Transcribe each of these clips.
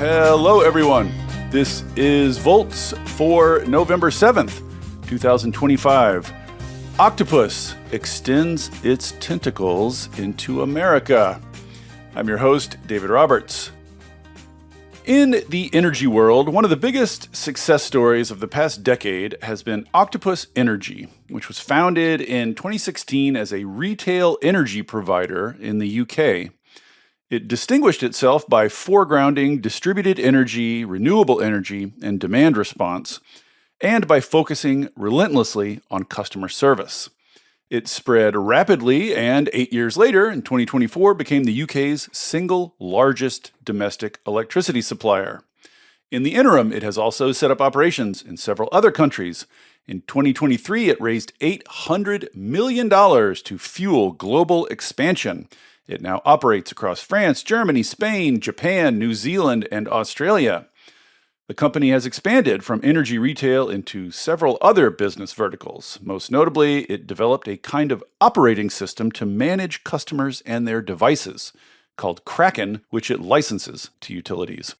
Hello, everyone. This is Volts for November 7th, 2025. Octopus extends its tentacles into America. I'm your host, David Roberts. In the energy world, one of the biggest success stories of the past decade has been Octopus Energy, which was founded in 2016 as a retail energy provider in the UK. It distinguished itself by foregrounding distributed energy, renewable energy, and demand response, and by focusing relentlessly on customer service. It spread rapidly and 8 years later, in 2024, became the UK's single largest domestic electricity supplier. In the interim, it has also set up operations in several other countries. In 2023, it raised $800 million to fuel global expansion. It now operates across France, Germany, Spain, Japan, New Zealand, and Australia. The company has expanded from energy retail into several other business verticals. Most notably, it developed a kind of operating system to manage customers and their devices, called Kraken, which it licenses to utilities.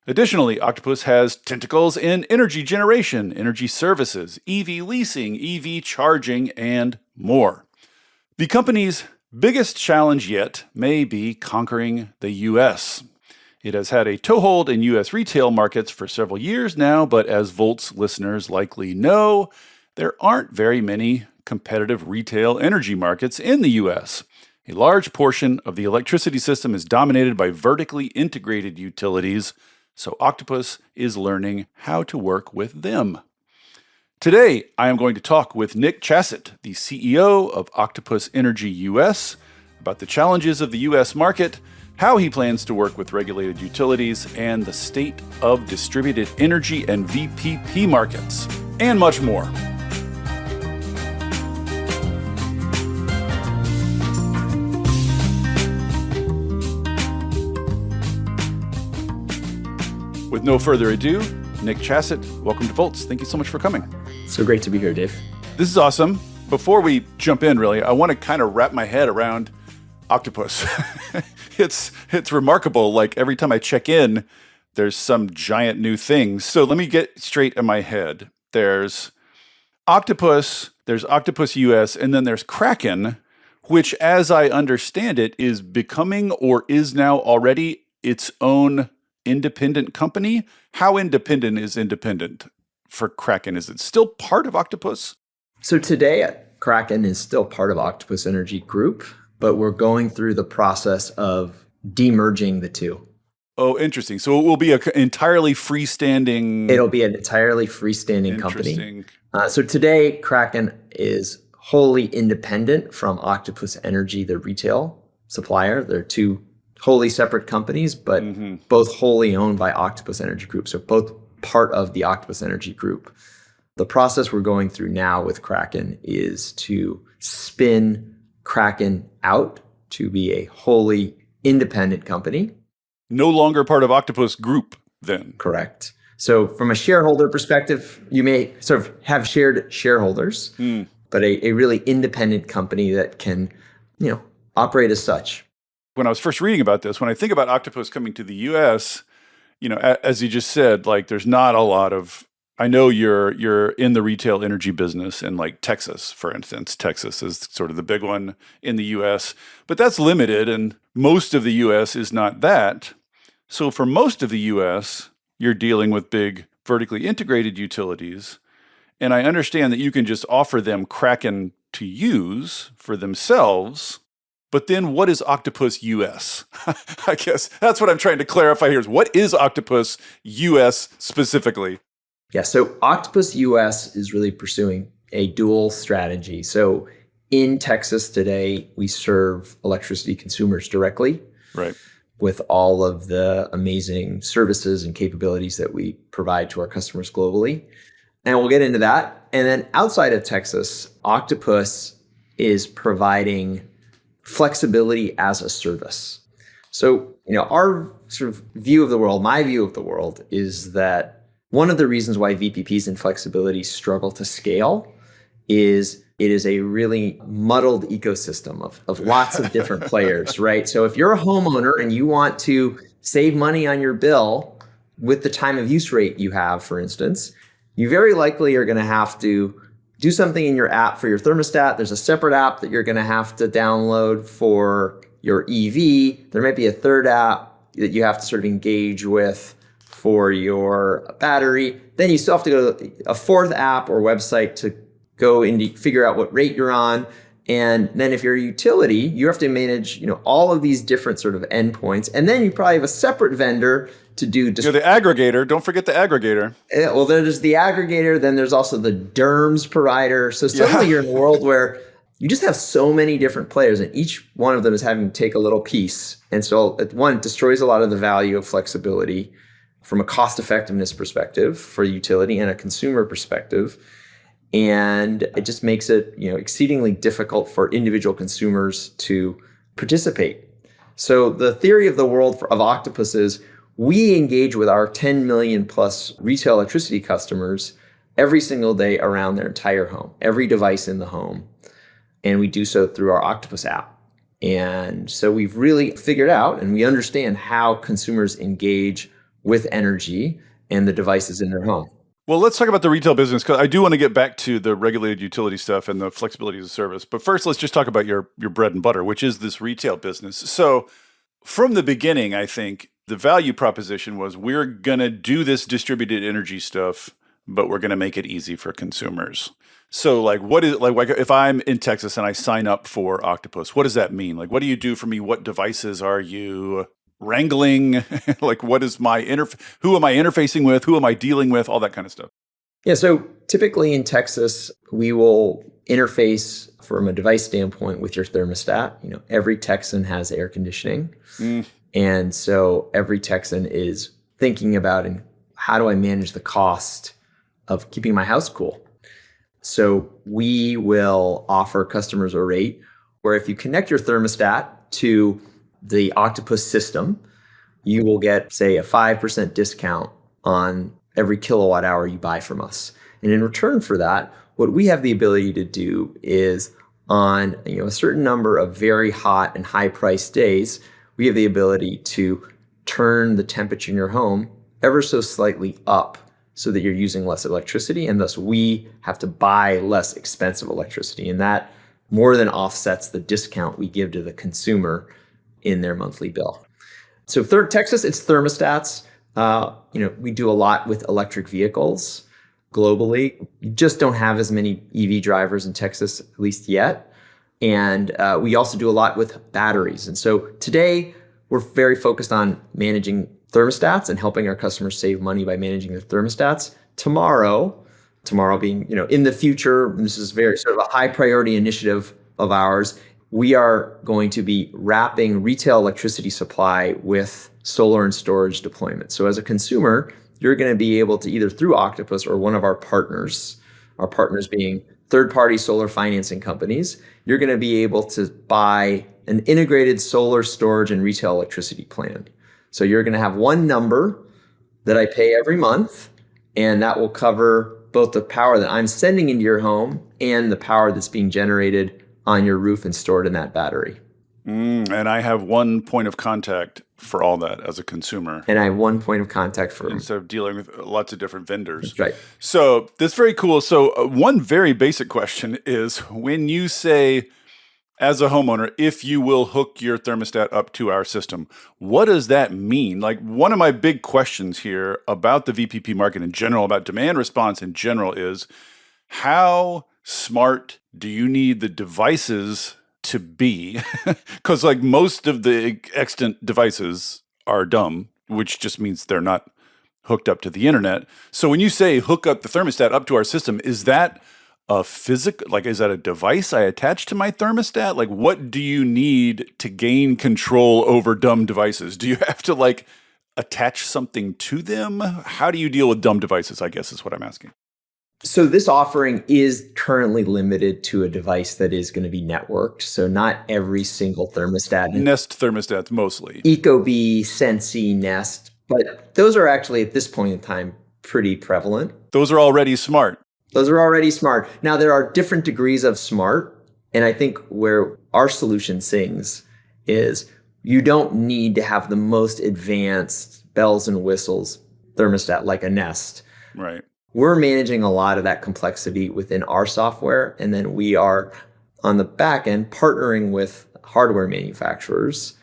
Additionally, Octopus has tentacles in energy generation, energy services, EV leasing, EV charging, and more. The company's biggest challenge yet may be conquering the U.S. It has had a toehold in U.S. retail markets for several years now, but as Volts listeners likely know, there aren't very many competitive retail energy markets in the U.S. A large portion of the electricity system is dominated by vertically integrated utilities, so Octopus is learning how to work with them. Today, I am going to talk with Nick Chaset, the CEO of Octopus Energy US, about the challenges of the US market, how he plans to work with regulated utilities, and the state of distributed energy and VPP markets, and much more. With no further ado, Nick Chaset, welcome to Volts. Thank you so much for coming. So great to be here, Dave. This is awesome. Before we jump in, really, I want to kind of wrap my head around Octopus. It's remarkable. Like every time I check in, there's some giant new thing. So let me get straight in my head. There's Octopus US, and then there's Kraken, which, as I understand it, is becoming or is now already its own independent company. How independent is independent for Kraken? Is it still part of Octopus? So today, Kraken is still part of Octopus Energy Group, but we're going through the process of demerging the two. Oh, interesting. So it will be an entirely freestanding... It'll be an entirely freestanding company. So today, Kraken is wholly independent from Octopus Energy, the retail supplier. They're two wholly separate companies, but both wholly owned by Octopus Energy Group. So both part of the Octopus Energy Group. The process we're going through now with Kraken is to spin Kraken out to be a wholly independent company. No longer part of Octopus Group, then. Correct. So from a shareholder perspective, you may sort of have shared shareholders, but a really independent company that can, operate as such. When I was first reading about this, when I think about Octopus coming to the US, as you just said, like there's not a lot of, I know you're in the retail energy business in like Texas, for instance. Texas is sort of the big one in the US, but that's limited and most of the US is not that. So for most of the US, you're dealing with big vertically integrated utilities. And I understand that you can just offer them Kraken to use for themselves. But then what is Octopus US? I guess that's what I'm trying to clarify here is what is Octopus US specifically? Yeah, so Octopus US is really pursuing a dual strategy. So in Texas today, we serve electricity consumers directly, right, with all of the amazing services and capabilities that we provide to our customers globally. And we'll get into that. And then outside of Texas, Octopus is providing flexibility as a service. So, our sort of view of the world, my view of the world is that one of the reasons why VPPs and flexibility struggle to scale is it is a really muddled ecosystem of lots of different players, right? So if you're a homeowner and you want to save money on your bill, with the time of use rate you have, for instance, you very likely are going to have to do something in your app for your thermostat. There's a separate app that you're going to have to download for your EV. There might be a third app that you have to sort of engage with for your battery. Then you still have to go to a fourth app or website to go and figure out what rate you're on. And then if you're a utility, you have to manage, all of these different sort of endpoints. And then you probably have a separate vendor to do. You're the aggregator. Don't forget the aggregator. Well, there's the aggregator. Then there's also the DERMS provider. So suddenly you're in a world where you just have so many different players, and each one of them is having to take a little piece. And so it destroys a lot of the value of flexibility from a cost effectiveness perspective for utility and a consumer perspective. And it just makes it, exceedingly difficult for individual consumers to participate. So the theory of the world of Octopus is we engage with our 10 million plus retail electricity customers every single day around their entire home, every device in the home. And we do so through our Octopus app. And so we've really figured out and we understand how consumers engage with energy and the devices in their home. Well, let's talk about the retail business, because I do want to get back to the regulated utility stuff and the flexibility of the service. But first, let's just talk about your bread and butter, which is this retail business. So from the beginning, I think the value proposition was we're going to do this distributed energy stuff, but we're going to make it easy for consumers. So what is if I'm in Texas and I sign up for Octopus, what does that mean? What do you do for me? What devices are you wrangling? What is who am I interfacing with? Who am I dealing with? All that kind of stuff. Yeah. So typically in Texas, we will interface from a device standpoint with your thermostat. Every Texan has air conditioning. And so every Texan is thinking about how do I manage the cost of keeping my house cool? So we will offer customers a rate where if you connect your thermostat to the Octopus system, you will get, say, a 5% discount on every kilowatt hour you buy from us. And in return for that, what we have the ability to do is on a certain number of very hot and high priced days, we have the ability to turn the temperature in your home ever so slightly up so that you're using less electricity, and thus we have to buy less expensive electricity. And that more than offsets the discount we give to the consumer in their monthly bill. So Texas, it's thermostats. We do a lot with electric vehicles globally. You just don't have as many EV drivers in Texas, at least yet. And we also do a lot with batteries. And so today we're very focused on managing thermostats and helping our customers save money by managing their thermostats. Tomorrow being, in the future, this is very sort of a high priority initiative of ours. We are going to be wrapping retail electricity supply with solar and storage deployment. So as a consumer, you're going to be able to either through Octopus or one of our partners being third-party solar financing companies, you're going to be able to buy an integrated solar storage and retail electricity plan. So you're going to have one number that I pay every month, and that will cover both the power that I'm sending into your home and the power that's being generated on your roof and stored in that battery. And I have one point of contact for all that as a consumer. And I have one point of contact for instead of dealing with lots of different vendors. That's right. So that's very cool. So one very basic question is when you say, as a homeowner, if you will hook your thermostat up to our system, what does that mean? One of my big questions here about the VPP market in general, about demand response in general, is how smart do you need the devices to be? Because most of the extant devices are dumb, which just means they're not hooked up to the internet. So when you say hook up the thermostat up to our system, is that a physical, is that a device I attach to my thermostat? What do you need to gain control over dumb devices? Do you have to attach something to them? How do you deal with dumb devices, I guess is what I'm asking. So this offering is currently limited to a device that is going to be networked. So not every single thermostat. Nest thermostats mostly. Ecobee, Sensi, Nest. But those are actually at this point in time pretty prevalent. Those are already smart. Now there are different degrees of smart. And I think where our solution sings is you don't need to have the most advanced bells and whistles thermostat like a Nest. Right. We're managing a lot of that complexity within our software. And then we are on the back end partnering with hardware manufacturers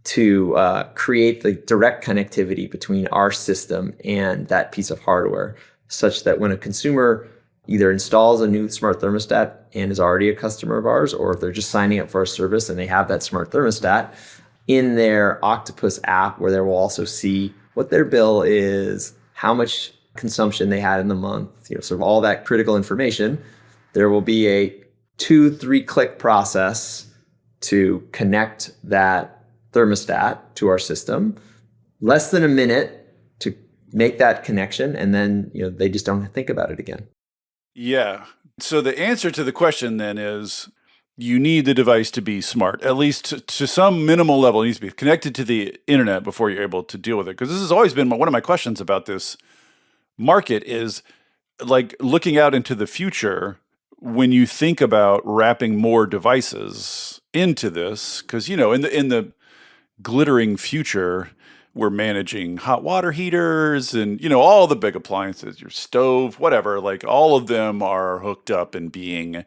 to create the direct connectivity between our system and that piece of hardware, such that when a consumer either installs a new smart thermostat and is already a customer of ours, or if they're just signing up for our service and they have that smart thermostat, in their Octopus app, where they will also see what their bill is, how much consumption they had in the month, sort of all that critical information, there will be a 2-3 click process to connect that thermostat to our system, less than a minute to make that connection, and then they just don't think about it again. Yeah. So the answer to the question then is you need the device to be smart, at least to some minimal level. It needs to be connected to the internet before you're able to deal with it. Because this has always been one of my questions about this market is like looking out into the future when you think about wrapping more devices into this, because in the glittering future, we're managing hot water heaters and all the big appliances, your stove, whatever, like all of them are hooked up and being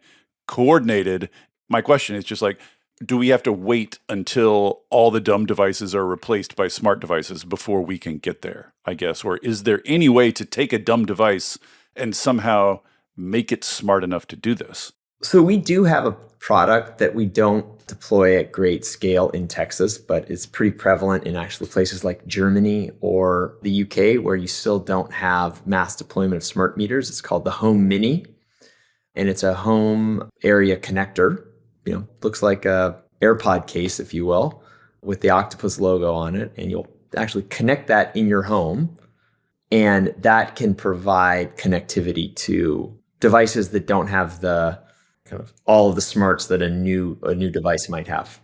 coordinated. My question is just like, do we have to wait until all the dumb devices are replaced by smart devices before we can get there, I guess? Or is there any way to take a dumb device and somehow make it smart enough to do this? So we do have a product that we don't deploy at great scale in Texas, but it's pretty prevalent in actually places like Germany or the UK, where you still don't have mass deployment of smart meters. It's called the Home Mini, and it's a home area connector. Looks like a AirPod case, if you will, with the Octopus logo on it, and you'll actually connect that in your home, and that can provide connectivity to devices that don't have the kind of all of the smarts that a new device might have.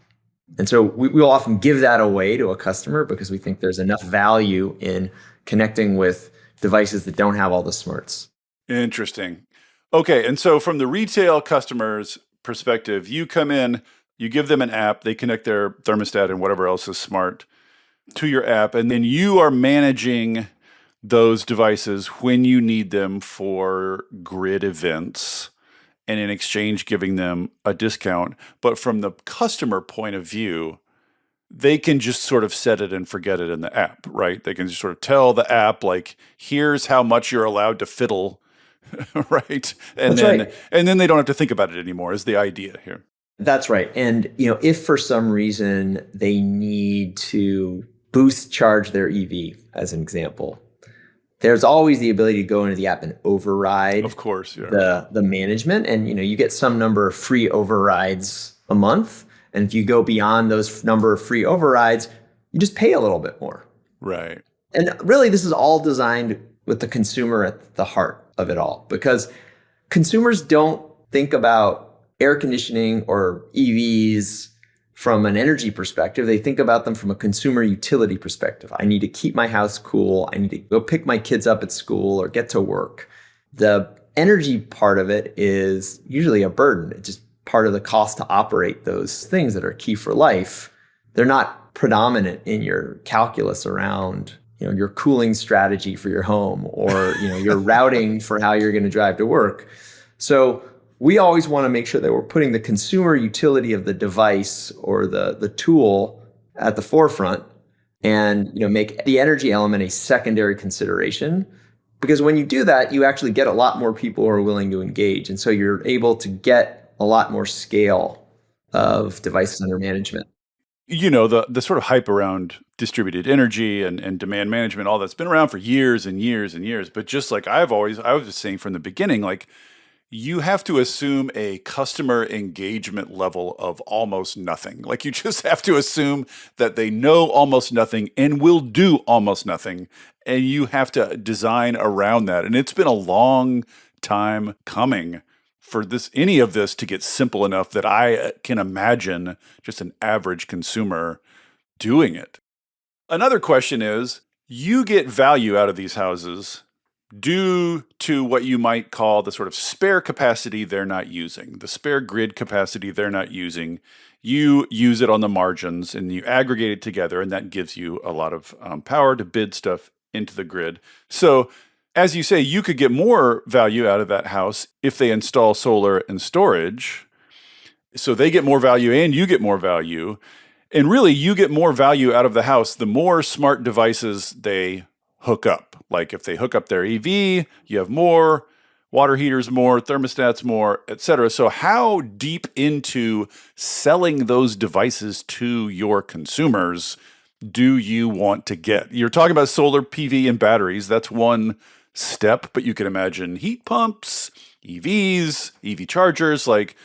And so we'll often give that away to a customer because we think there's enough value in connecting with devices that don't have all the smarts. Interesting. Okay, and so from the retail customer's perspective, you come in, you give them an app, they connect their thermostat and whatever else is smart to your app, and then you are managing those devices when you need them for grid events, and in exchange giving them a discount. But from the customer point of view, they can just sort of set it and forget it in the app, right? They can just sort of tell the app, like, here's how much you're allowed to fiddle, right? And then they don't have to think about it anymore, is the idea here. That's right. And if for some reason they need to boost charge their EV, as an example, there's always the ability to go into the app and override, of course, yeah, the management. And you get some number of free overrides a month. And if you go beyond those number of free overrides, you just pay a little bit more. Right. And really, this is all designed with the consumer at the heart of it all, because consumers don't think about air conditioning or EVs from an energy perspective. They think about them from a consumer utility perspective. I need to keep my house cool. I need to go pick my kids up at school or get to work. The energy part of it is usually a burden. It's just part of the cost to operate those things that are key for life. They're not predominant in your calculus around your cooling strategy for your home or your routing for how you're going to drive to work. So we always want to make sure that we're putting the consumer utility of the device or the tool at the forefront, and make the energy element a secondary consideration. Because when you do that, you actually get a lot more people who are willing to engage. And so you're able to get a lot more scale of devices under management. The sort of hype around distributed energy and demand management, all that's been around for years and years and years. But just like I was just saying from the beginning, like, you have to assume a customer engagement level of almost nothing. Like, you just have to assume that they know almost nothing and will do almost nothing. And you have to design around that. And it's been a long time coming for any of this to get simple enough that I can imagine just an average consumer doing it. Another question is, you get value out of these houses due to what you might call the sort of spare capacity they're not using, the spare grid capacity they're not using. You use it on the margins and you aggregate it together, and that gives you a lot of power to bid stuff into the grid. So as you say, you could get more value out of that house if they install solar and storage. So they get more value and you get more value. And really, you get more value out of the house the more smart devices they hook up. Like if they hook up their EV, you have more, water heaters more, thermostats more, et cetera. So how deep into selling those devices to your consumers do you want to get? You're talking about solar PV and batteries. That's one step, but you can imagine heat pumps, EVs, EV chargers, like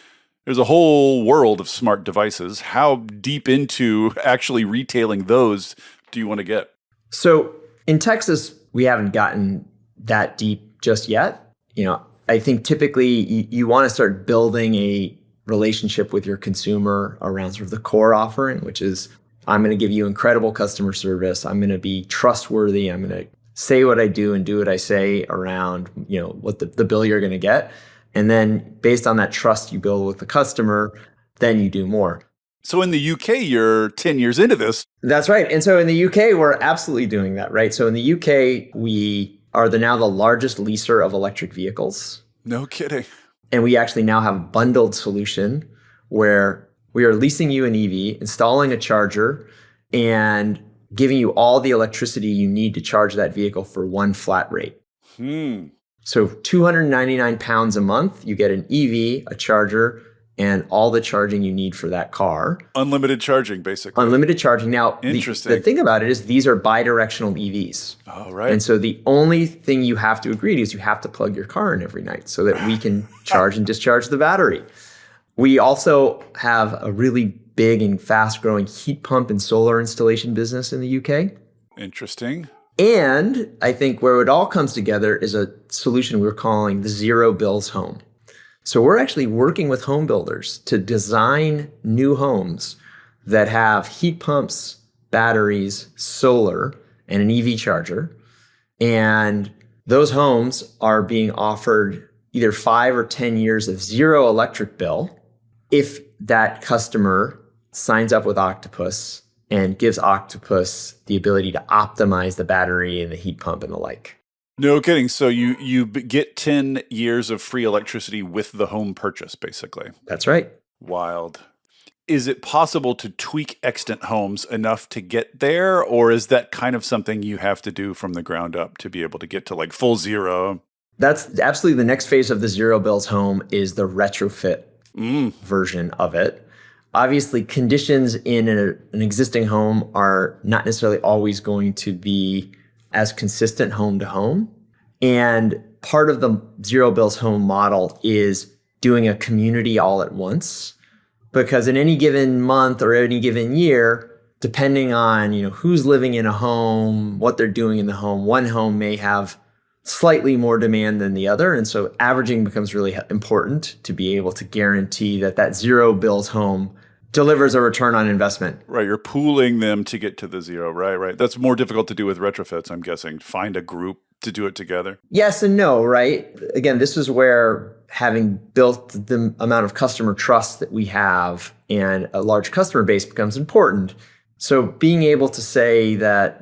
there's a whole world of smart devices. How deep into actually retailing those do you want to get? So in Texas, we haven't gotten that deep just yet. I think typically you want to start building a relationship with your consumer around sort of the core offering, which is I'm going to give you incredible customer service. I'm going to be trustworthy. I'm going to say what I do and do what I say around, what the bill you're going to get. And then based on that trust you build with the customer, then you do more. So in the UK, you're 10 years into this. That's right. And so in the UK, we're absolutely doing that, right? So in the UK, we are now the largest leaser of electric vehicles. No kidding. And we actually now have a bundled solution where we are leasing you an EV, installing a charger, and giving you all the electricity you need to charge that vehicle for one flat rate. So 299 pounds a month, you get an EV, a charger, and all the charging you need for that car. Unlimited charging, basically. Unlimited charging. Now, interesting. The thing about it is these are bidirectional EVs. Oh, right. And so the only thing you have to agree to is you have to plug your car in every night so that we can charge and discharge the battery. We also have a really big and fast-growing heat pump and solar installation business in the UK. Interesting. And I think where it all comes together is a solution we're calling the zero bills home. So we're actually working with home builders to design new homes that have heat pumps, batteries, solar, and an EV charger. And those homes are being offered either 5 or 10 years of zero electric bill if that customer signs up with Octopus and gives Octopus the ability to optimize the battery and the heat pump and the like. No kidding. So you get 10 years of free electricity with the home purchase, basically. That's right. Wild. Is it possible to tweak extant homes enough to get there? Or is that kind of something you have to do from the ground up to be able to get to like full zero? That's absolutely the next phase of the zero bills home is the retrofit version of it. Obviously, conditions in an existing home are not necessarily always going to be as consistent home to home. And part of the zero bills home model is doing a community all at once. Because in any given month or any given year, depending on who's living in a home, what they're doing in the home, one home may have slightly more demand than the other. And so averaging becomes really important to be able to guarantee that zero bills home delivers a return on investment. Right. You're pooling them to get to the zero. Right. That's more difficult to do with retrofits, I'm guessing. Find a group to do it together. Yes and no, right? Again, this is where having built the amount of customer trust that we have and a large customer base becomes important. So being able to say that,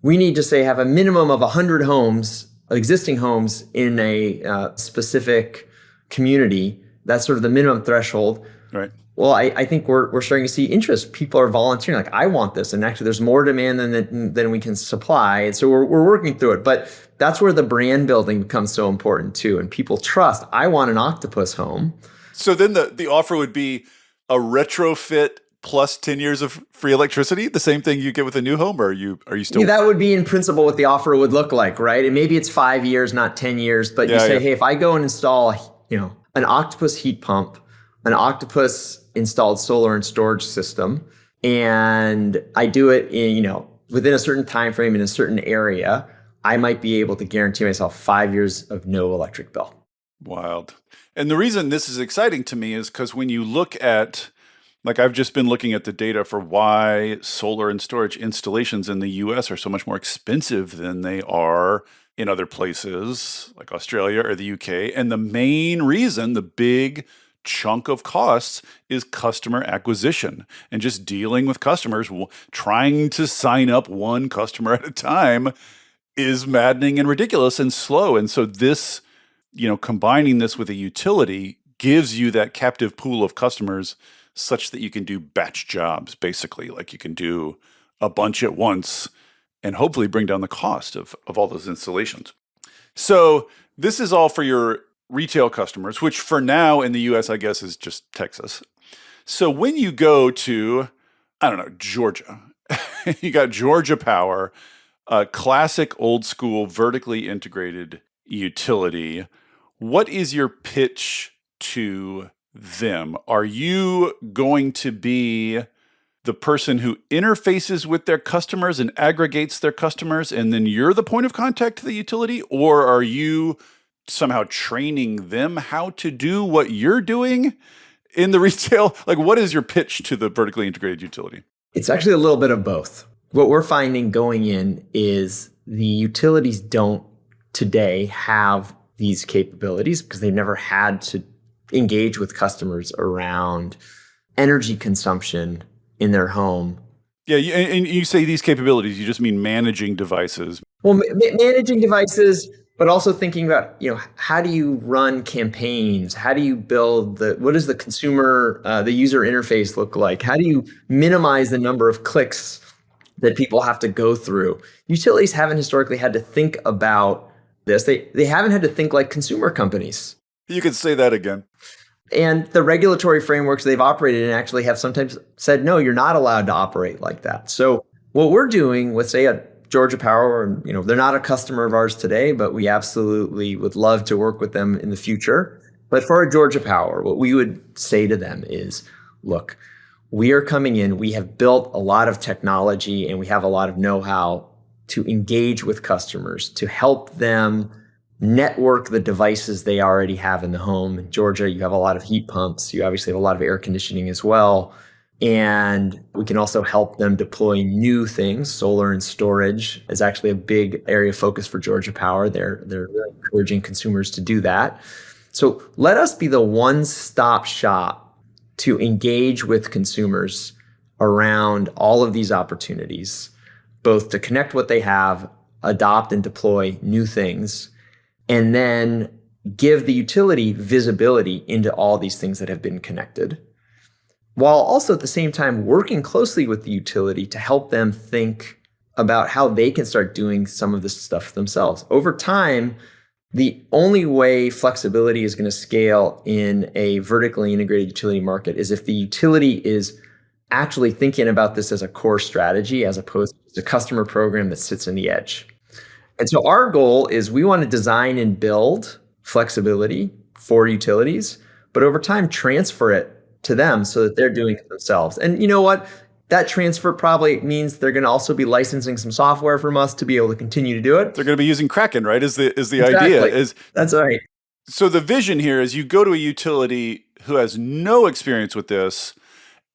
we need to have a minimum of 100 homes, existing homes in a specific community, that's sort of the minimum threshold. Right. Well, I think we're starting to see interest. People are volunteering, like, I want this. And actually, there's more demand than we can supply. And so we're working through it. But that's where the brand building becomes so important, too. And people trust, I want an Octopus home. So then the offer would be a retrofit plus 10 years of free electricity, the same thing you get with a new home? Or are you still? Yeah, that would be in principle what the offer would look like, right? And maybe it's 5 years, not 10 years. But you say, hey, if I go and install, an Octopus heat pump, an Octopus installed solar and storage system, and I do it in, within a certain time frame in a certain area, I might be able to guarantee myself 5 years of no electric bill. Wild. And the reason this is exciting to me is because when you look at, like, I've just been looking at the data for why solar and storage installations in the US are so much more expensive than they are in other places like Australia or the UK. And the main reason, the big chunk of costs, is customer acquisition and just dealing with customers, trying to sign up one customer at a time. is maddening and ridiculous and slow. And so this, combining this with a utility gives you that captive pool of customers such that you can do batch jobs, basically. Like you can do a bunch at once and hopefully bring down the cost of all those installations. So this is all for your retail customers, which for now in the US, I guess, is just Texas. So when you go to, I don't know, Georgia, you got Georgia Power, a classic old school vertically integrated utility. What is your pitch to them? Are you going to be the person who interfaces with their customers and aggregates their customers, and then you're the point of contact to the utility? Or are you somehow training them how to do what you're doing in the retail? Like, what is your pitch to the vertically integrated utility? It's actually a little bit of both. What we're finding going in is the utilities don't today have these capabilities because they've never had to engage with customers around energy consumption in their home. Yeah, and you say these capabilities, you just mean managing devices. Well, managing devices, but also thinking about, how do you run campaigns? How do you build what does the consumer, the user interface look like? How do you minimize the number of clicks that people have to go through? Utilities haven't historically had to think about this. They haven't had to think like consumer companies. You could say that again. And the regulatory frameworks they've operated in actually have sometimes said, no, you're not allowed to operate like that. So what we're doing with, say, a Georgia Power, and they're not a customer of ours today, but we absolutely would love to work with them in the future. But for a Georgia Power, what we would say to them is, look, we are coming in, we have built a lot of technology and we have a lot of know-how to engage with customers, to help them network the devices they already have in the home. In Georgia, you have a lot of heat pumps. You obviously have a lot of air conditioning as well. And we can also help them deploy new things. Solar and storage is actually a big area of focus for Georgia Power. They're really encouraging consumers to do that. So let us be the one-stop shop to engage with consumers around all of these opportunities, both to connect what they have, adopt and deploy new things, and then give the utility visibility into all these things that have been connected, while also at the same time working closely with the utility to help them think about how they can start doing some of this stuff themselves. Over time, the only way flexibility is going to scale in a vertically integrated utility market is if the utility is actually thinking about this as a core strategy as opposed to a customer program that sits in the edge. And so our goal is we want to design and build flexibility for utilities, but over time transfer it to them so that they're doing it themselves. And you know what? That transfer probably means they're going to also be licensing some software from us to be able to continue to do it. They're going to be using Kraken, right? Is the Exactly. idea. That's right. So the vision here is you go to a utility who has no experience with this,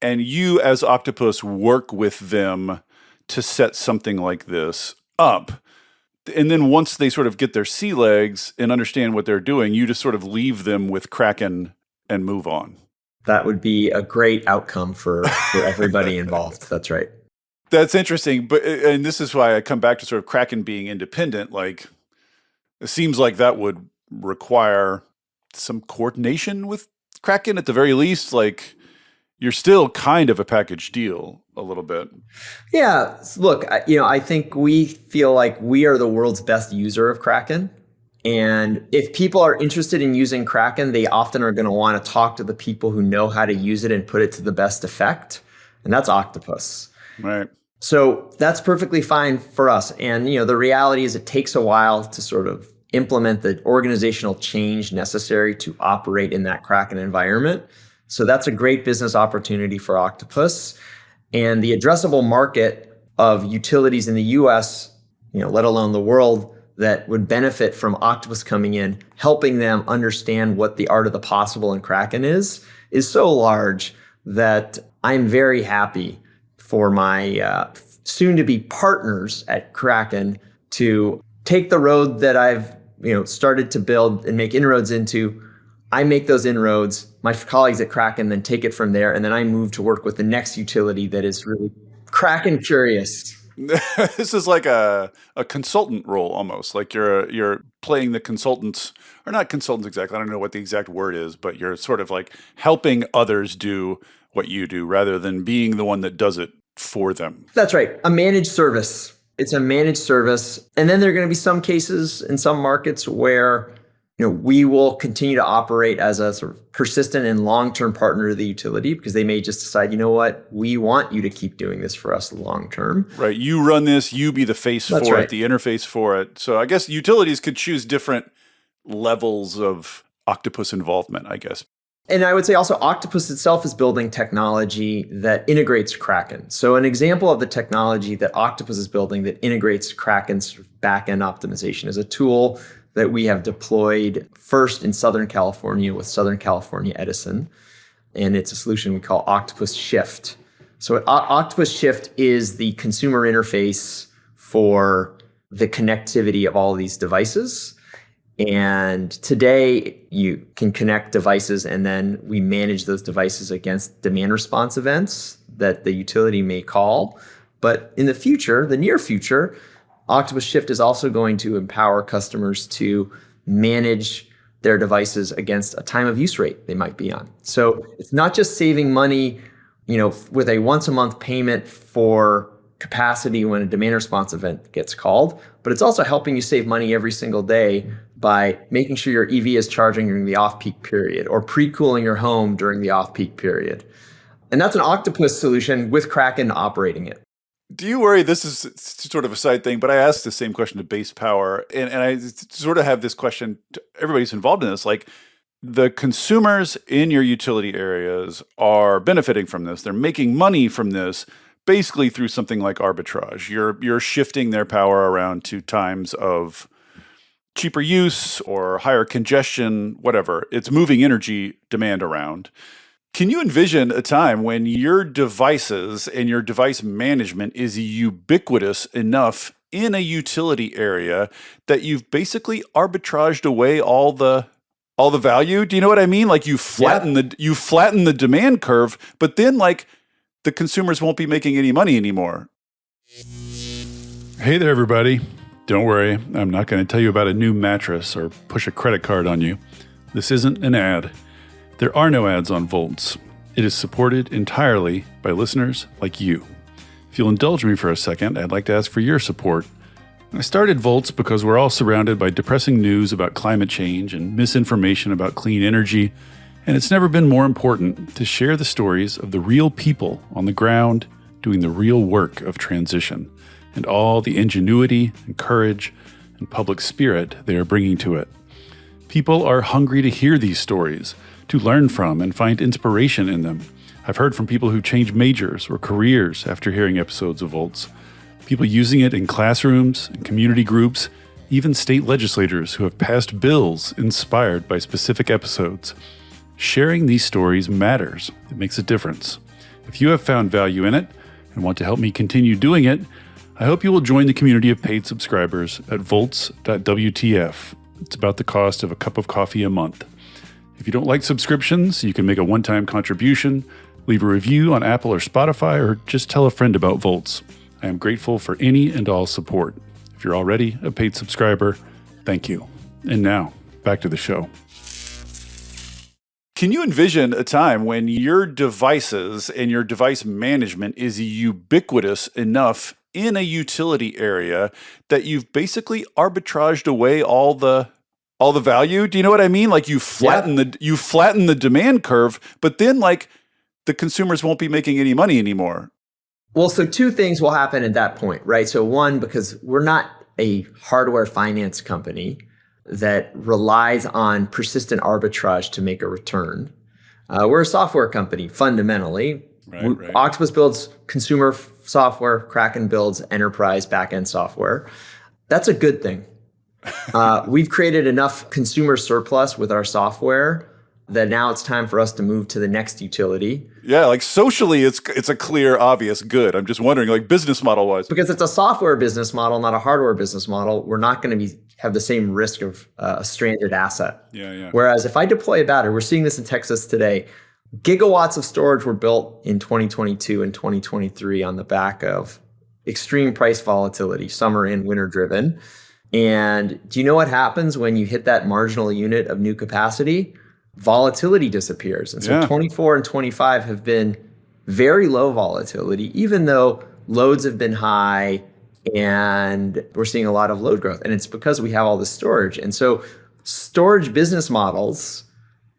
and you as Octopus work with them to set something like this up. And then once they sort of get their sea legs and understand what they're doing, you just sort of leave them with Kraken and move on. That would be a great outcome for everybody involved. That's right. That's interesting. And this is why I come back to sort of Kraken being independent. Like, it seems like that would require some coordination with Kraken at the very least. Like, you're still kind of a package deal a little bit. Yeah. Look, I think we feel like we are the world's best user of Kraken. And if people are interested in using Kraken, they often are going to want to talk to the people who know how to use it and put it to the best effect. And that's Octopus. Right. So that's perfectly fine for us. And, the reality is it takes a while to sort of implement the organizational change necessary to operate in that Kraken environment. So that's a great business opportunity for Octopus. And the addressable market of utilities in the US, let alone the world, that would benefit from Octopus coming in, helping them understand what the art of the possible in Kraken is so large that I'm very happy for my soon-to-be partners at Kraken to take the road that I've started to build and make inroads into. I make those inroads, my colleagues at Kraken then take it from there, and then I move to work with the next utility that is really Kraken curious. This is like a consultant role almost. Like you're playing the consultants, or not consultants exactly. I don't know what the exact word is, but you're sort of like helping others do what you do rather than being the one that does it for them. That's right. A managed service. It's a managed service. And then there are going to be some cases in some markets where we will continue to operate as a sort of persistent and long-term partner to the utility because they may just decide, we want you to keep doing this for us long term. Right. You run this, you be the face That's for right. it, the interface for it. So I guess utilities could choose different levels of Octopus involvement, I guess. And I would say also Octopus itself is building technology that integrates Kraken. So an example of the technology that Octopus is building that integrates Kraken's back-end optimization is a tool that we have deployed first in Southern California with Southern California Edison. And it's a solution we call Octopus Shift. So Octopus Shift is the consumer interface for the connectivity of all of these devices. And today you can connect devices and then we manage those devices against demand response events that the utility may call. But in the future, the near future, Octopus Shift is also going to empower customers to manage their devices against a time of use rate they might be on. So it's not just saving money, with a once a month payment for capacity when a demand response event gets called, but it's also helping you save money every single day by making sure your EV is charging during the off-peak period or pre-cooling your home during the off-peak period. And that's an Octopus solution with Kraken operating it. Do you worry, this is sort of a side thing, but I asked the same question to Base Power, and I sort of have this question to everybody who's involved in this, like the consumers in your utility areas are benefiting from this. They're making money from this basically through something like arbitrage. You're shifting their power around to times of cheaper use or higher congestion, whatever. It's moving energy demand around. Can you envision a time when your devices and your device management is ubiquitous enough in a utility area that you've basically arbitraged away all the value? Do you know what I mean? Like you flatten the demand curve, but then like the consumers won't be making any money anymore. Hey there, everybody. Don't worry, I'm not going to tell you about a new mattress or push a credit card on you. This isn't an ad. There are no ads on Volts. It is supported entirely by listeners like you. If you'll indulge me for a second, I'd like to ask for your support. I started Volts because we're all surrounded by depressing news about climate change and misinformation about clean energy, and it's never been more important to share the stories of the real people on the ground doing the real work of transition and all the ingenuity and courage and public spirit they are bringing to it. People are hungry to hear these stories, to learn from and find inspiration in them. I've heard from people who changed majors or careers after hearing episodes of Volts, people using it in classrooms and community groups, even state legislators who have passed bills inspired by specific episodes. Sharing these stories matters. It makes a difference. If you have found value in it and want to help me continue doing it, I hope you will join the community of paid subscribers at volts.wtf. It's about the cost of a cup of coffee a month. If you don't like subscriptions, you can make a one-time contribution, leave a review on Apple or Spotify, or just tell a friend about Volts. I am grateful for any and all support. If you're already a paid subscriber, thank you. And now, back to the show. Can you envision a time when your devices and your device management is ubiquitous enough in a utility area that you've basically arbitraged away all the value? Do you know what I mean? Like you flatten the demand curve, but then like the consumers won't be making any money anymore. Well, so two things will happen at that point, right? So one, because we're not a hardware finance company that relies on persistent arbitrage to make a return. We're a software company fundamentally. Right. Octopus builds consumer software, Kraken builds enterprise backend software. That's a good thing. We've created enough consumer surplus with our software that now it's time for us to move to the next utility. Yeah, like socially, it's a clear, obvious good. I'm just wondering, like business model wise, because it's a software business model, not a hardware business model. We're not going to have the same risk of a stranded asset. Yeah. Whereas if I deploy a battery, we're seeing this in Texas today. Gigawatts of storage were built in 2022 and 2023 on the back of extreme price volatility, summer and winter driven. And do you know what happens when you hit that marginal unit of new capacity? Volatility disappears. And so Yeah. 24 and 25 have been very low volatility, even though loads have been high and we're seeing a lot of load growth. And it's because we have all this storage. And so storage business models,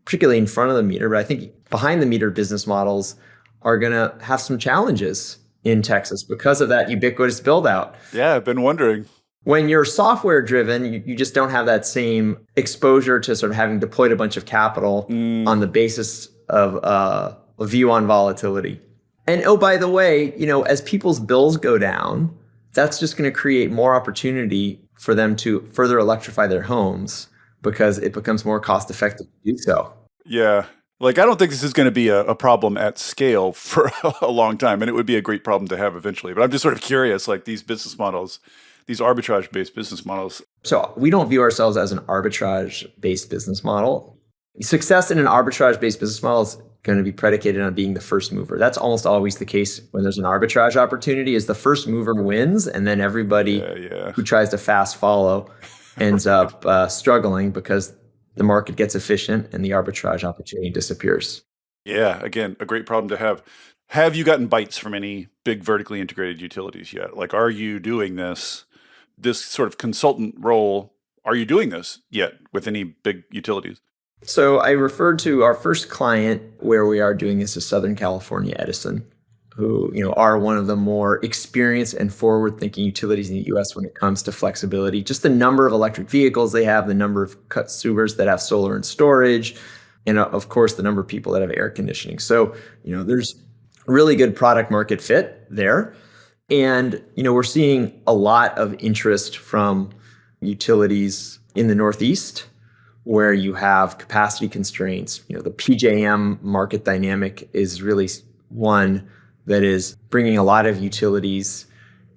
particularly in front of the meter, but I think behind the meter business models are going to have some challenges in Texas because of that ubiquitous build out. Yeah, I've been wondering. When you're software driven, you just don't have that same exposure to sort of having deployed a bunch of capital on the basis of a view on volatility. And oh, by the way, as people's bills go down, that's just going to create more opportunity for them to further electrify their homes because it becomes more cost effective to do so. Yeah. Like, I don't think this is going to be a problem at scale for a long time, and it would be a great problem to have eventually. But I'm just sort of curious, like these business models, these arbitrage-based business models. So we don't view ourselves as an arbitrage-based business model. Success in an arbitrage-based business model is going to be predicated on being the first mover. That's almost always the case when there's an arbitrage opportunity is the first mover wins, and then everybody who tries to fast follow ends up struggling because the market gets efficient and the arbitrage opportunity disappears. Yeah, again, a great problem to have. Have you gotten bites from any big vertically integrated utilities yet? Like, are you doing this sort of consultant role? Are you doing this yet with any big utilities? So I referred to our first client where we are doing this is Southern California Edison, who are one of the more experienced and forward-thinking utilities in the U.S. when it comes to flexibility. Just the number of electric vehicles they have, the number of consumers that have solar and storage, and of course the number of people that have air conditioning. So there's really good product market fit there, and we're seeing a lot of interest from utilities in the Northeast, where you have capacity constraints. The PJM market dynamic is really one that is bringing a lot of utilities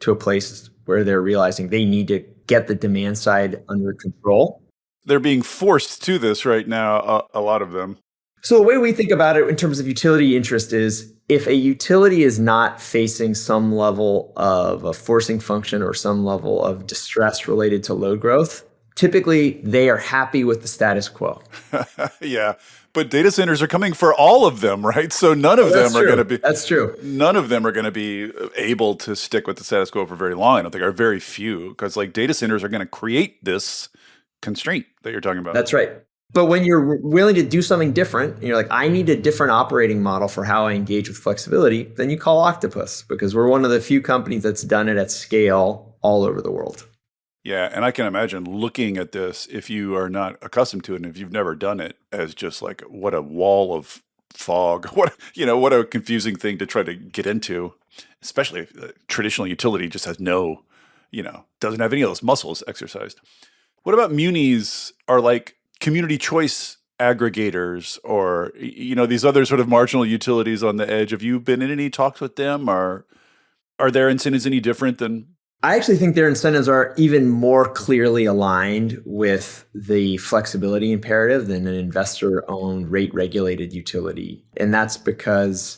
to a place where they're realizing they need to get the demand side under control. They're being forced to this right now, a lot of them. So the way we think about it in terms of utility interest is if a utility is not facing some level of a forcing function or some level of distress related to load growth, typically they are happy with the status quo. Yeah. But data centers are coming for all of them, right? So none of them are going to be. That's true. None of them are going to be able to stick with the status quo for very long. I don't think, are very few, because like data centers are going to create this constraint that you're talking about. That's right. But when you're willing to do something different, and you're like, I need a different operating model for how I engage with flexibility, then you call Octopus, because we're one of the few companies that's done it at scale all over the world. Yeah, and I can imagine looking at this, if you are not accustomed to it and if you've never done it, as just like what a wall of fog, what a confusing thing to try to get into, especially if traditional utility just has doesn't have any of those muscles exercised. What about munis are like community choice aggregators or, these other sort of marginal utilities on the edge? Have you been in any talks with them, or are their incentives any different than? I actually think their incentives are even more clearly aligned with the flexibility imperative than an investor-owned rate-regulated utility. And that's because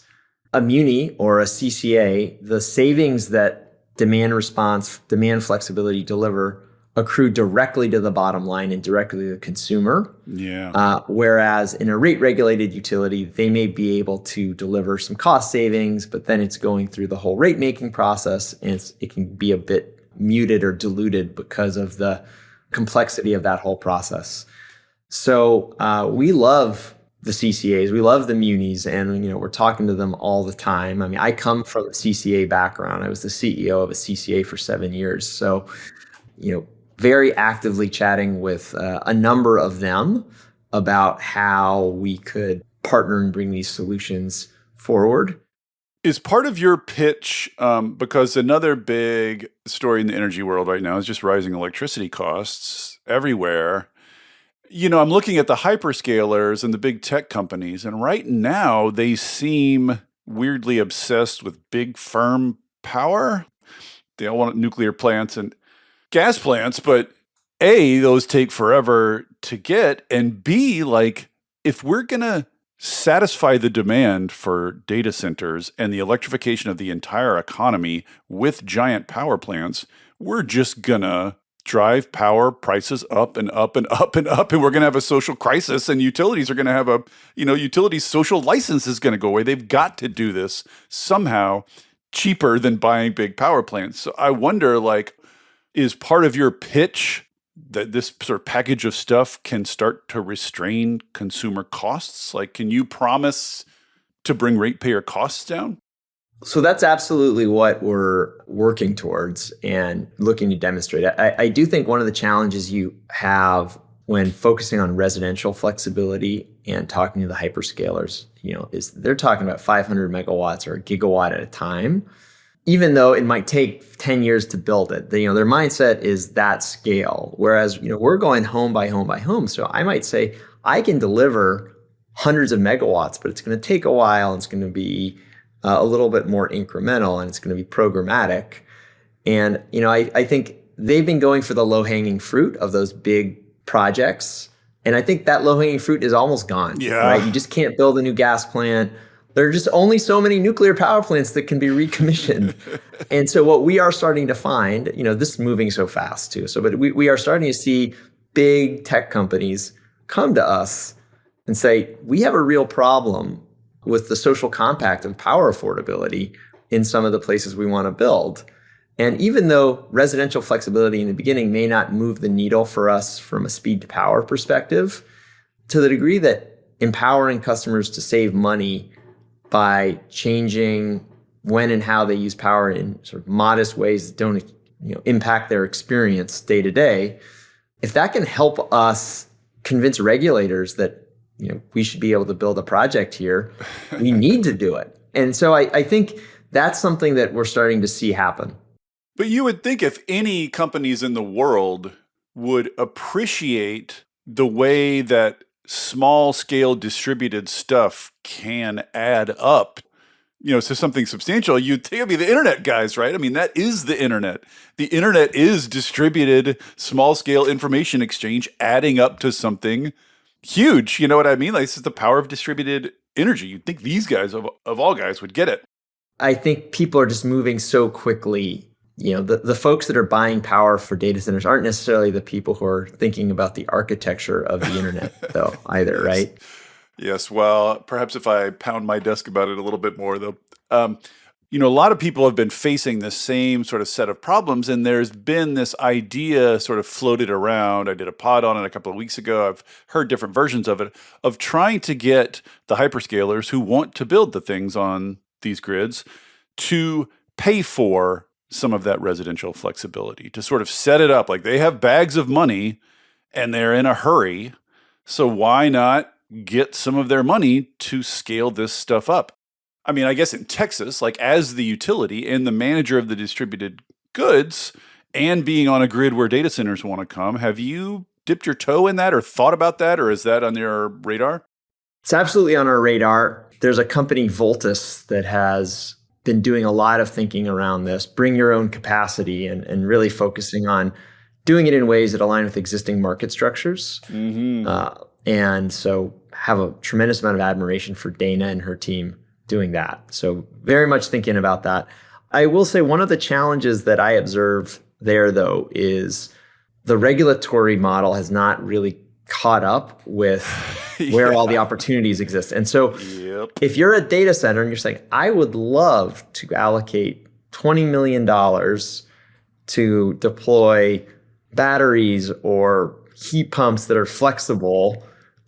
a muni or a CCA, the savings that demand response, demand flexibility deliver accrue directly to the bottom line and directly to the consumer. Yeah. Whereas in a rate-regulated utility, they may be able to deliver some cost savings, but then it's going through the whole rate-making process, and it can be a bit muted or diluted because of the complexity of that whole process. So we love the CCAs, we love the munis, and we're talking to them all the time. I mean, I come from a CCA background. I was the CEO of a CCA for 7 years. So, very actively chatting with a number of them about how we could partner and bring these solutions forward. Is part of your pitch, because another big story in the energy world right now is just rising electricity costs everywhere. I'm looking at the hyperscalers and the big tech companies, and right now they seem weirdly obsessed with big firm power. They all want nuclear plants and gas plants, but A, those take forever to get, and B, like, if we're gonna satisfy the demand for data centers and the electrification of the entire economy with giant power plants, we're just gonna drive power prices up and up and up and up, and we're gonna have a social crisis, and utilities are gonna have utilities social license is gonna go away. They've got to do this somehow cheaper than buying big power plants. So I wonder, like, is part of your pitch that this sort of package of stuff can start to restrain consumer costs? Like, can you promise to bring ratepayer costs down? So that's absolutely what we're working towards and looking to demonstrate. I do think one of the challenges you have when focusing on residential flexibility and talking to the hyperscalers, is they're talking about 500 megawatts or a gigawatt at a time, even though it might take 10 years to build it. Their mindset is that scale. Whereas, we're going home by home by home. So I might say I can deliver hundreds of megawatts, but it's going to take a while. And it's going to be a little bit more incremental, and it's going to be programmatic. And, I think they've been going for the low-hanging fruit of those big projects. And I think that low-hanging fruit is almost gone. Yeah. Right? You just can't build a new gas plant. There are just only so many nuclear power plants that can be recommissioned. And so what we are starting to find, this is moving so fast too. But we are starting to see big tech companies come to us and say, we have a real problem with the social compact of power affordability in some of the places we want to build. And even though residential flexibility in the beginning may not move the needle for us from a speed to power perspective, to the degree that empowering customers to save money by changing when and how they use power in sort of modest ways that don't impact their experience day to day, if that can help us convince regulators that we should be able to build a project here, we need to do it. And so I think that's something that we're starting to see happen. But you would think if any companies in the world would appreciate the way that small scale distributed stuff can add up, to something substantial, you'd think it'd be the internet guys, right? I mean, that is the internet. The internet is distributed small scale information exchange adding up to something huge. You know what I mean? Like, this is the power of distributed energy. You'd think these guys of all guys would get it. I think people are just moving so quickly. The folks that are buying power for data centers aren't necessarily the people who are thinking about the architecture of the internet, though, either, right? Yes. Well, perhaps if I pound my desk about it a little bit more, though. A lot of people have been facing the same sort of set of problems, and there's been this idea sort of floated around. I did a pod on it a couple of weeks ago. I've heard different versions of it, of trying to get the hyperscalers who want to build the things on these grids to pay for some of that residential flexibility, to sort of set it up. Like, they have bags of money and they're in a hurry. So why not get some of their money to scale this stuff up? I mean, I guess in Texas, like, as the utility and the manager of the distributed goods and being on a grid where data centers want to come, have you dipped your toe in that or thought about that, or is that on your radar? It's absolutely on our radar. There's a company, Voltus, that has been doing a lot of thinking around this, bring your own capacity, and really focusing on doing it in ways that align with existing market structures. Mm-hmm. And so have a tremendous amount of admiration for Dana and her team doing that. So very much thinking about that. I will say one of the challenges that I observe there, though, is the regulatory model has not really caught up with where all the opportunities exist. And so if you're a data center and you're saying, I would love to allocate $20 million to deploy batteries or heat pumps that are flexible,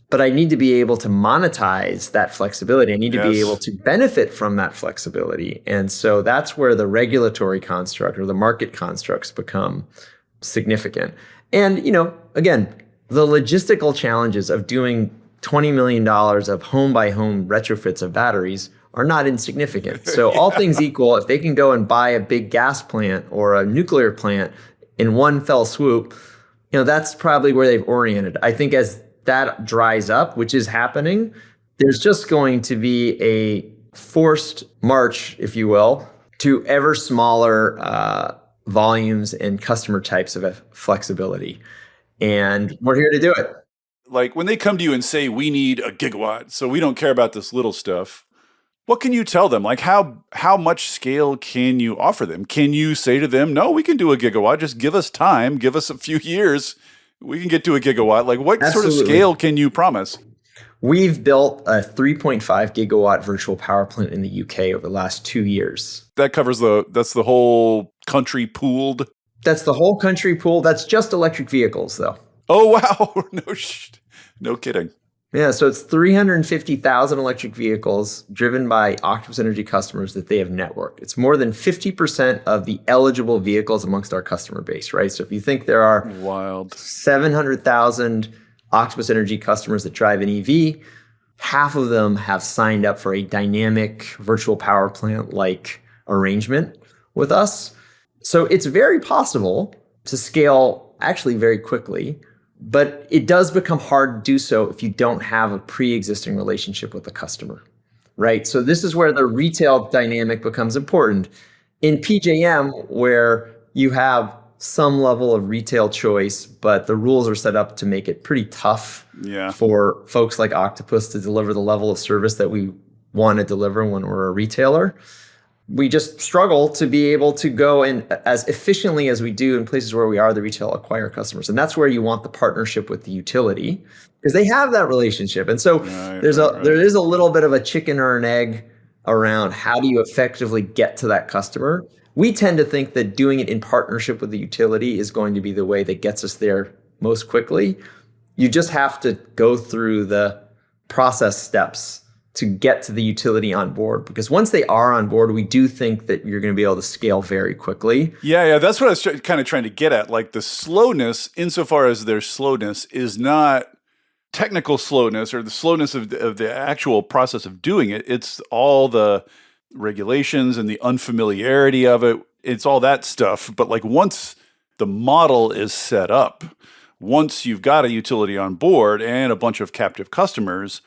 but I need to be able to monetize that flexibility. I need to be able to benefit from that flexibility. And so that's where the regulatory construct or the market constructs become significant. And, again, the logistical challenges of doing $20 million of home by home retrofits of batteries are not insignificant. So all things equal, if they can go and buy a big gas plant or a nuclear plant in one fell swoop, that's probably where they've oriented. I think as that dries up, which is happening, there's just going to be a forced march, if you will, to ever smaller volumes and customer types of flexibility. And we're here to do it. Like when they come to you and say, we need a gigawatt, so we don't care about this little stuff. What can you tell them? Like how much scale can you offer them? Can you say to them, no, we can do a gigawatt. Just give us time. Give us a few years. We can get to a gigawatt. Like what sort of scale can you promise? We've built a 3.5 gigawatt virtual power plant in the UK over the last 2 years. That covers that's the whole country pooled. That's the whole country pool. That's just electric vehicles though. Oh, wow. No kidding. Yeah, so it's 350,000 electric vehicles driven by Octopus Energy customers that they have networked. It's more than 50% of the eligible vehicles amongst our customer base, right? So if you think there are 700,000 Octopus Energy customers that drive an EV, half of them have signed up for a dynamic virtual power plant like arrangement with us. So it's very possible to scale actually very quickly. But it does become hard to do so if you don't have a pre-existing relationship with the customer, right? So this is where the retail dynamic becomes important. In PJM, where you have some level of retail choice, but the rules are set up to make it pretty tough for folks like Octopus to deliver the level of service that we want to deliver when we're a retailer. We just struggle to be able to go in as efficiently as we do in places where we are the retail acquire customers. And that's where you want the partnership with the utility because they have that relationship. And so there is a little bit of a chicken or an egg around how do you effectively get to that customer. We tend to think that doing it in partnership with the utility is going to be the way that gets us there most quickly. You just have to go through the process steps to get to the utility on board. Because once they are on board, we do think that you're going to be able to scale very quickly. Yeah. That's what I was kind of trying to get at. Like the slowness, insofar as their slowness, is not technical slowness or the slowness of the actual process of doing it. It's all the regulations and the unfamiliarity of it. It's all that stuff. But like once the model is set up, once you've got a utility on board and a bunch of captive customers,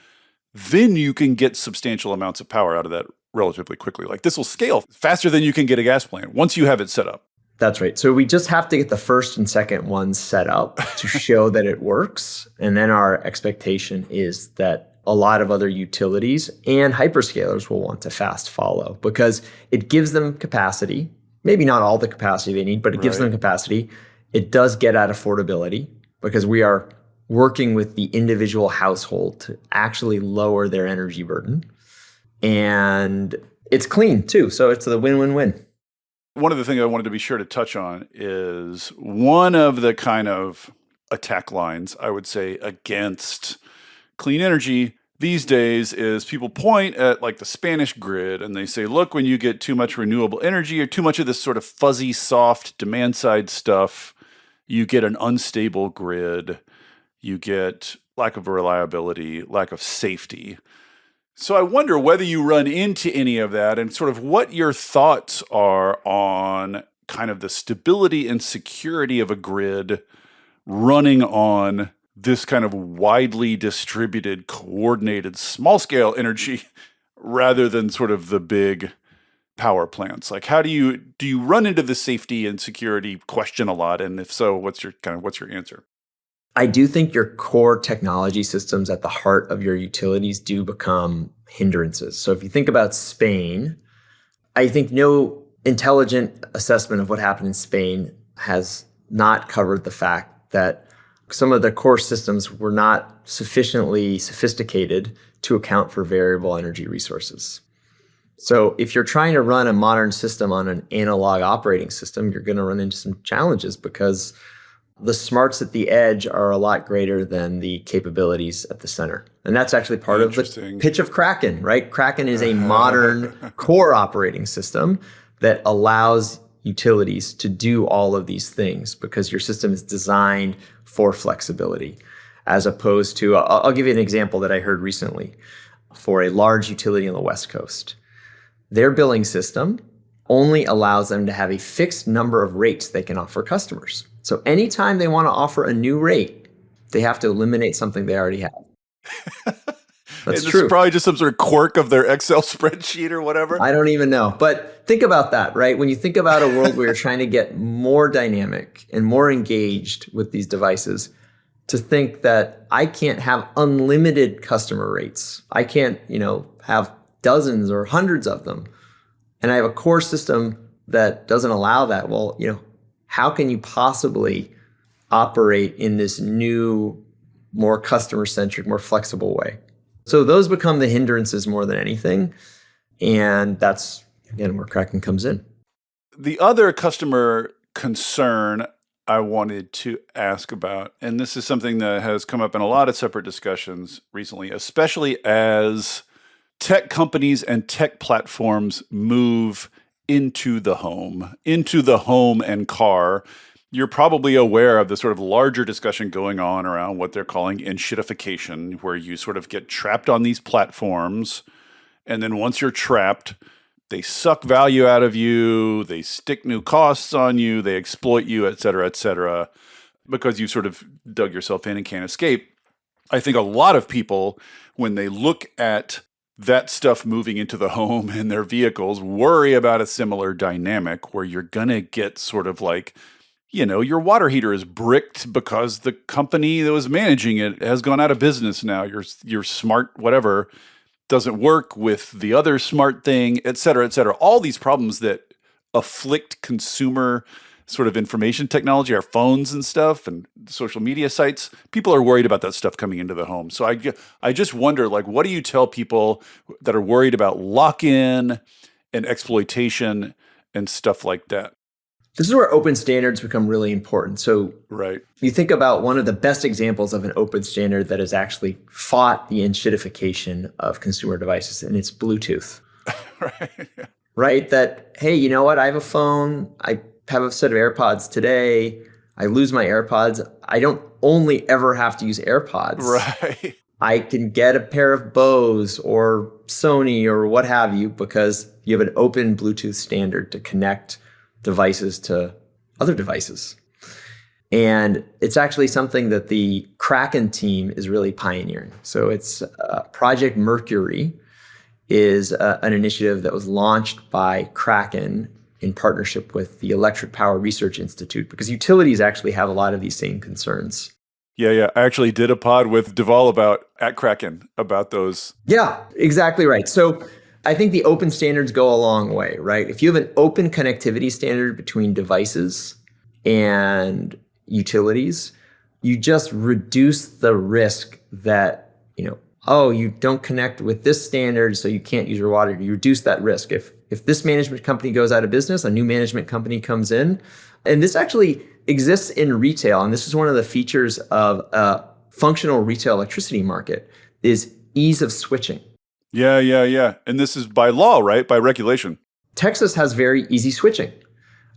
then you can get substantial amounts of power out of that relatively quickly. Like this will scale faster than you can get a gas plant once you have it set up. That's right. So we just have to get the first and second ones set up to show that it works. And then our expectation is that a lot of other utilities and hyperscalers will want to fast follow because it gives them capacity, maybe not all the capacity they need, but it gives them capacity. It does get at affordability because we are working with the individual household to actually lower their energy burden. And it's clean too. So it's the win-win-win. One of the things I wanted to be sure to touch on is one of the kind of attack lines, I would say, against clean energy these days is people point at like the Spanish grid and they say, look, when you get too much renewable energy or too much of this sort of fuzzy, soft demand side stuff, you get an unstable grid. You get lack of reliability, lack of safety. So I wonder whether you run into any of that and sort of what your thoughts are on kind of the stability and security of a grid running on this kind of widely distributed, coordinated, small-scale energy rather than sort of the big power plants. Like how do you run into the safety and security question a lot? And if so, what's your answer? I do think your core technology systems at the heart of your utilities do become hindrances. So if you think about Spain, I think no intelligent assessment of what happened in Spain has not covered the fact that some of the core systems were not sufficiently sophisticated to account for variable energy resources. So if you're trying to run a modern system on an analog operating system, you're going to run into some challenges because the smarts at the edge are a lot greater than the capabilities at the center. And that's actually part of the pitch of Kraken, right? Kraken is a modern core operating system that allows utilities to do all of these things because your system is designed for flexibility. As opposed to, I'll give you an example that I heard recently for a large utility on the West Coast. Their billing system only allows them to have a fixed number of rates they can offer customers. So anytime they want to offer a new rate, they have to eliminate something they already have. That's true. It's probably just some sort of quirk of their Excel spreadsheet or whatever. I don't even know. But think about that, right? When you think about a world where you're trying to get more dynamic and more engaged with these devices, to think that I can't have unlimited customer rates. I can't, have dozens or hundreds of them. And I have a core system that doesn't allow that. Well, how can you possibly operate in this new, more customer-centric, more flexible way? So those become the hindrances more than anything. And that's, again, where Kraken comes in. The other customer concern I wanted to ask about, and this is something that has come up in a lot of separate discussions recently, especially as tech companies and tech platforms move into the home and car. You're probably aware of the sort of larger discussion going on around what they're calling enshittification, where you sort of get trapped on these platforms. And then once you're trapped, they suck value out of you, they stick new costs on you, they exploit you, et cetera, because you sort of dug yourself in and can't escape. I think a lot of people, when they look at that stuff moving into the home and their vehicles, worry about a similar dynamic where you're going to get sort of like, your water heater is bricked because the company that was managing it has gone out of business now. Your smart whatever doesn't work with the other smart thing, et cetera, et cetera. All these problems that afflict consumer sort of information technology, our phones and stuff, and social media sites, people are worried about that stuff coming into the home. So I just wonder, what do you tell people that are worried about lock-in and exploitation and stuff like that? This is where open standards become really important. So right. You think about one of the best examples of an open standard that has actually fought the enshittification of consumer devices, and it's Bluetooth. Right. Right? That, hey, you know what? I have a phone. I have a set of AirPods today. I lose my AirPods. I don't only ever have to use AirPods. Right. I can get a pair of Bose or Sony or what have you, because you have an open Bluetooth standard to connect devices to other devices. And it's actually something that the Kraken team is really pioneering. So it's Project Mercury is an initiative that was launched by Kraken in partnership with the Electric Power Research Institute, because utilities actually have a lot of these same concerns. Yeah. I actually did a pod with Deval at Kraken about those. Yeah, exactly right. So I think the open standards go a long way, right? If you have an open connectivity standard between devices and utilities, you just reduce the risk that, you don't connect with this standard, so you can't use your water. You reduce that risk. If this management company goes out of business, a new management company comes in, and this actually exists in retail, and this is one of the features of a functional retail electricity market, is ease of switching. Yeah. And this is by law, right? By regulation. Texas has very easy switching.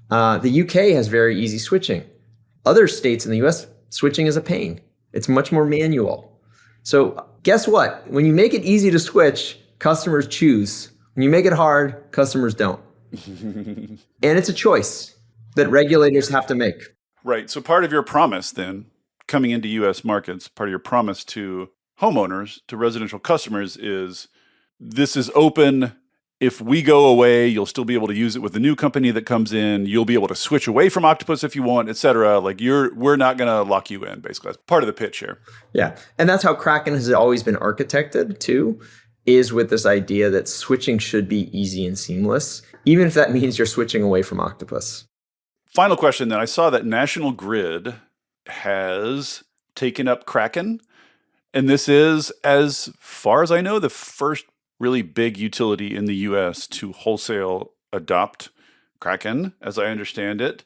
The UK has very easy switching. Other states in the US, switching is a pain. It's much more manual. So guess what? When you make it easy to switch, customers choose. When you make it hard, customers don't. And it's a choice that regulators have to make. Right. So part of your promise then, coming into US markets, part of your promise to homeowners, to residential customers is, this is open. If we go away, you'll still be able to use it with the new company that comes in. You'll be able to switch away from Octopus if you want, et cetera. We're not going to lock you in, basically. That's part of the pitch here. Yeah. And that's how Kraken has always been architected too, is with this idea that switching should be easy and seamless, even if that means you're switching away from Octopus. Final question then. I saw that National Grid has taken up Kraken. And this is, as far as I know, the first really big utility in the US to wholesale adopt Kraken, as I understand it.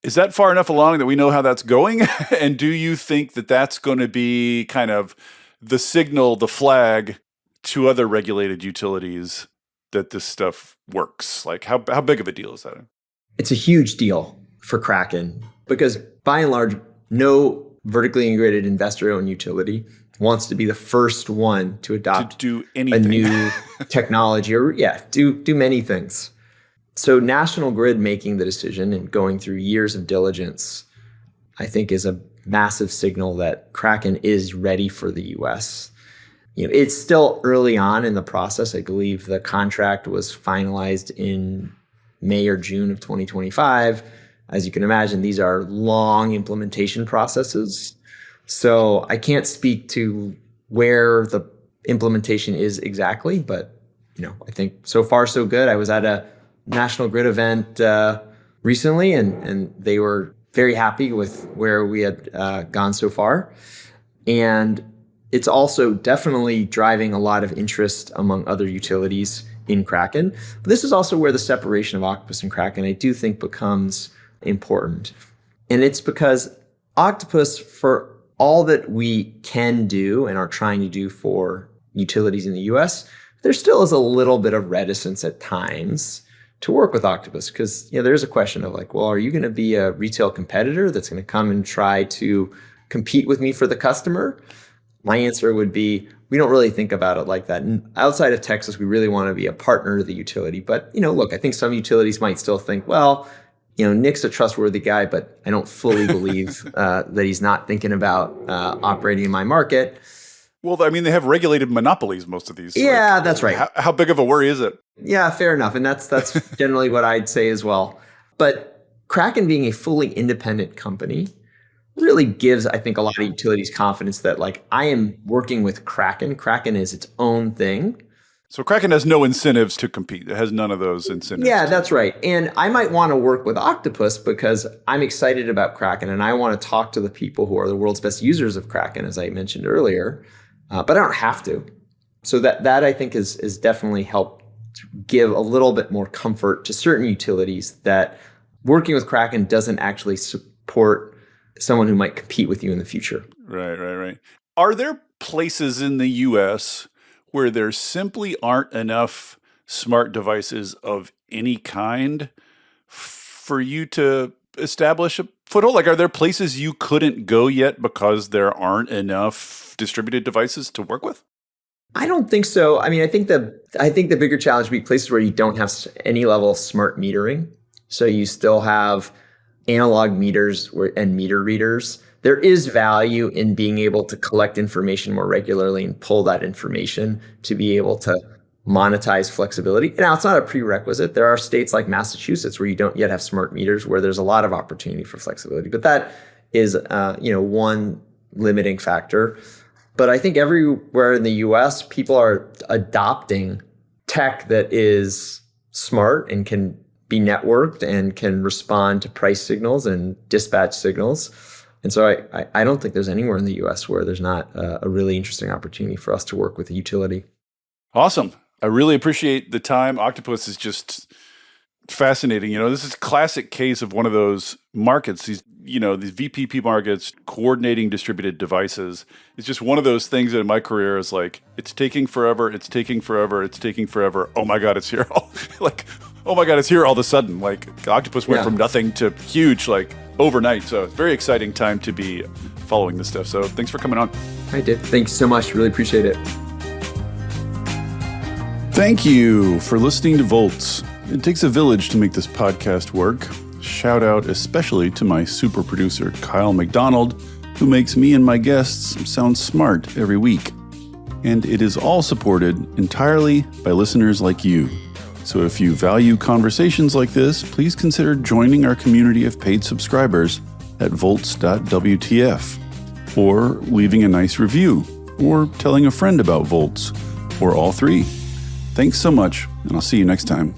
Is that far enough along that we know how that's going? And do you think that that's going to be kind of the signal, the flag to other regulated utilities that this stuff works? How big of a deal is that? It's a huge deal for Kraken because by and large, no vertically integrated investor-owned utility wants to be the first one to adopt do anything. A new technology or do many things. So National Grid making the decision and going through years of diligence, I think is a massive signal that Kraken is ready for the US. It's still early on in the process. I believe the contract was finalized in May or June of 2025. As you can imagine, these are long implementation processes. So I can't speak to where the implementation is exactly, but I think so far so good. I was at a National Grid event recently, and they were very happy with where we had gone so far. And it's also definitely driving a lot of interest among other utilities in Kraken. But this is also where the separation of Octopus and Kraken, I do think, becomes important. And it's because Octopus, for all that we can do and are trying to do for utilities in the US, there still is a little bit of reticence at times to work with Octopus, because there's a question of like, well, are you going to be a retail competitor that's going to come and try to compete with me for the customer? My answer would be, we don't really think about it like that. And outside of Texas, we really want to be a partner to the utility. But, look, I think some utilities might still think, well, Nick's a trustworthy guy, but I don't fully believe that he's not thinking about operating in my market. Well, I mean, they have regulated monopolies, most of these. Yeah, that's right. How big of a worry is it? Yeah, fair enough. And that's generally what I'd say as well. But Kraken being a fully independent company really gives, I think, a lot of utilities confidence that like, I am working with Kraken. Kraken is its own thing. So Kraken has no incentives to compete. It has none of those incentives. Yeah, that's right. And I might want to work with Octopus because I'm excited about Kraken and I want to talk to the people who are the world's best users of Kraken, as I mentioned earlier. But I don't have to. So that I think is definitely helped give a little bit more comfort to certain utilities that working with Kraken doesn't actually support someone who might compete with you in the future. Right. Are there places in the US where there simply aren't enough smart devices of any kind for you to establish a foothold? Like, are there places you couldn't go yet because there aren't enough distributed devices to work with? I don't think so. I mean, I think the bigger challenge would be places where you don't have any level of smart metering. So you still have analog meters and meter readers. There is value in being able to collect information more regularly and pull that information to be able to monetize flexibility. Now, it's not a prerequisite. There are states like Massachusetts where you don't yet have smart meters, where there's a lot of opportunity for flexibility. But that is, one limiting factor. But I think everywhere in the US, people are adopting tech that is smart and can be networked and can respond to price signals and dispatch signals. And so I don't think there's anywhere in the US where there's not a really interesting opportunity for us to work with a utility. Awesome. I really appreciate the time. Octopus is just fascinating. This is a classic case of one of those markets, these VPP markets, coordinating distributed devices. It's just one of those things that in my career is like, it's taking forever. Oh my God, it's here. Oh my God, it's here all of a sudden. Like, Octopus went from nothing to huge, like, overnight. So it's a very exciting time to be following this stuff. So thanks for coming on. I did. Thanks so much. Really appreciate it. Thank you for listening to Volts. It takes a village to make this podcast work. Shout out especially to my super producer, Kyle McDonald, who makes me and my guests sound smart every week. And it is all supported entirely by listeners like you. So if you value conversations like this, please consider joining our community of paid subscribers at volts.wtf, or leaving a nice review, or telling a friend about Volts, or all three. Thanks so much, and I'll see you next time.